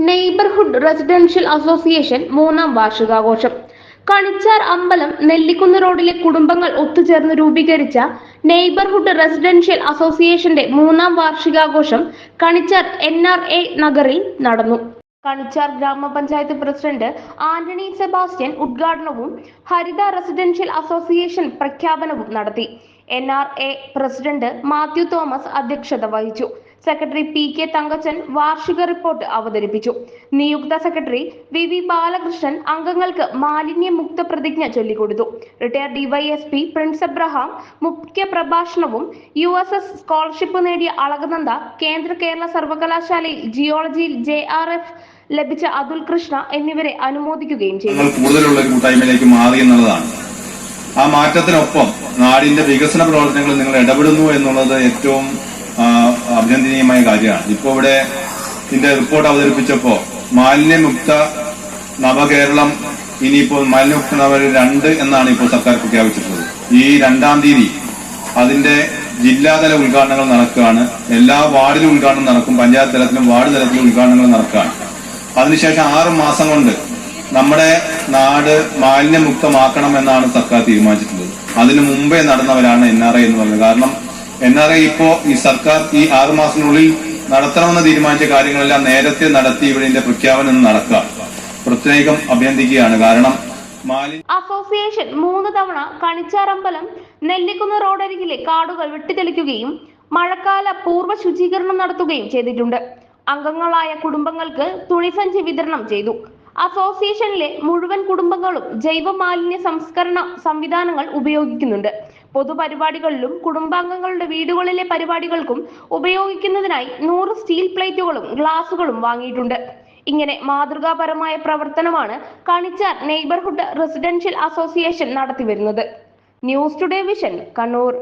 Neighbourhood residential association മൂന്നാം വാർഷികാഘോഷം. കണിച്ചാർ അമ്പലം നെല്ലിക്കുന്ന് റോഡിലെ കുടുംബങ്ങൾ ഒത്തുചേർന്ന് രൂപീകരിച്ച നെയ്ബർഹുഡ് റെസിഡൻഷ്യൽ അസോസിയേഷന്റെ മൂന്നാം വാർഷികാഘോഷം കണിച്ചാർ NRA നഗറിൽ നടന്നു. കണിച്ചാർ ഗ്രാമപഞ്ചായത്ത് പ്രസിഡന്റ് ആന്റണി സെബാസ്റ്റ്യൻ ഉദ്ഘാടനവും ഹരിത റെസിഡൻഷ്യൽ അസോസിയേഷൻ പ്രഖ്യാപനവും നടത്തി. NRA പ്രസിഡന്റ് മാത്യു തോമസ് അധ്യക്ഷത വഹിച്ചു. സെക്രട്ടറി PK തങ്കച്ചൻ വാർഷിക റിപ്പോർട്ട് അവതരിപ്പിച്ചു. നിയുക്ത സെക്രട്ടറി VV ബാലകൃഷ്ണൻ അംഗങ്ങൾക്ക് മാലിന്യമുക്ത പ്രതിജ്ഞ ചൊല്ലിക്കൊടുത്തു. റിട്ടയർഡ് DYSP പ്രിൻസ് എബ്രഹാം മുഖ്യ പ്രഭാഷണവും USS സ്കോളർഷിപ്പ് നേടിയ അളകനന്ദ, കേരള സർവകലാശാലയിൽ ജിയോളജിയിൽ JRF ലഭിച്ച അതുൽ കൃഷ്ണ എന്നിവരെ അനുമോദിക്കുകയും ചെയ്തു. കൂടുതലുള്ള ഒരു കൂട്ടായ്മയിലേക്ക് മാറി എന്നുള്ളതാണ്. ആ മാറ്റത്തിനൊപ്പം നാടിന്റെ വികസന പ്രവർത്തനങ്ങളിൽ നിങ്ങൾ ഇടപെടുന്നു എന്നുള്ളത് ഏറ്റവും അഭിനന്ദനീയമായ കാര്യമാണ്. ഇപ്പോ ഇവിടെ ഇതിന്റെ റിപ്പോർട്ട് അവതരിപ്പിച്ചപ്പോ മാലിന്യമുക്ത നവകേരളം, ഇനിയിപ്പോൾ മാലിന്യമുക്ത നവകേരളം 2 എന്നാണ് ഇപ്പോൾ സർക്കാർ പ്രഖ്യാപിച്ചിട്ടുള്ളത്. ഈ 2-ാം തീയതി അതിന്റെ ജില്ലാതല ഉദ്ഘാടനങ്ങൾ നടക്കുകയാണ്. എല്ലാ വാർഡിലും ഉദ്ഘാടനം നടക്കും. പഞ്ചായത്ത് തലത്തിലും വാർഡ് തലത്തിലും ഉദ്ഘാടനങ്ങൾ നടക്കുകയാണ്. അതിനുശേഷം 6 മാസം കൊണ്ട് നമ്മുടെ നാട് മാലിന്യമുക്തമാക്കണം എന്നാണ് സർക്കാർ തീരുമാനിച്ചിട്ടുള്ളത്. അതിനു മുമ്പേ നടന്നവരാണ് NRA എന്ന് പറയുന്നത്. കാരണം NRA ഇപ്പോ ഈ സർക്കാർ ഈ 6 മാസത്തിനുള്ളിൽ നടത്തണമെന്ന് തീരുമാനിച്ച കാര്യങ്ങളെല്ലാം നേരത്തെ നടത്തി ഇവിടെ പ്രഖ്യാപനം നടക്കുക. പ്രത്യേകം അഭിനന്ദിക്കുകയാണ്. കാരണം അസോസിയേഷൻ 3 തവണ കണിച്ചാറമ്പലം നെല്ലിക്കുന്ന് റോഡരികിലെ കാടുകൾ വെട്ടിത്തെളിക്കുകയും മഴക്കാല പൂർവ്വ ശുചീകരണം നടത്തുകയും ചെയ്തിട്ടുണ്ട്. അംഗങ്ങളായ കുടുംബങ്ങൾക്ക് തുണിസഞ്ചി വിതരണം ചെയ്തു. അസോസിയേഷനിലെ മുഴുവൻ കുടുംബങ്ങളും ജൈവ മാലിന്യ സംസ്കരണ സംവിധാനങ്ങൾ ഉപയോഗിക്കുന്നുണ്ട്. പൊതുപരിപാടികളിലും കുടുംബാംഗങ്ങളുടെ വീടുകളിലെ പരിപാടികൾക്കും ഉപയോഗിക്കുന്നതിനായി 100 സ്റ്റീൽ പ്ലേറ്റുകളും ഗ്ലാസുകളും വാങ്ങിയിട്ടുണ്ട്. ഇങ്ങനെ മാതൃകാപരമായ പ്രവർത്തനമാണ് കണിച്ചാർ നെയ്ബർഹുഡ് റെസിഡൻഷ്യൽ അസോസിയേഷൻ നടത്തിവരുന്നത്. News today vision, Kannur.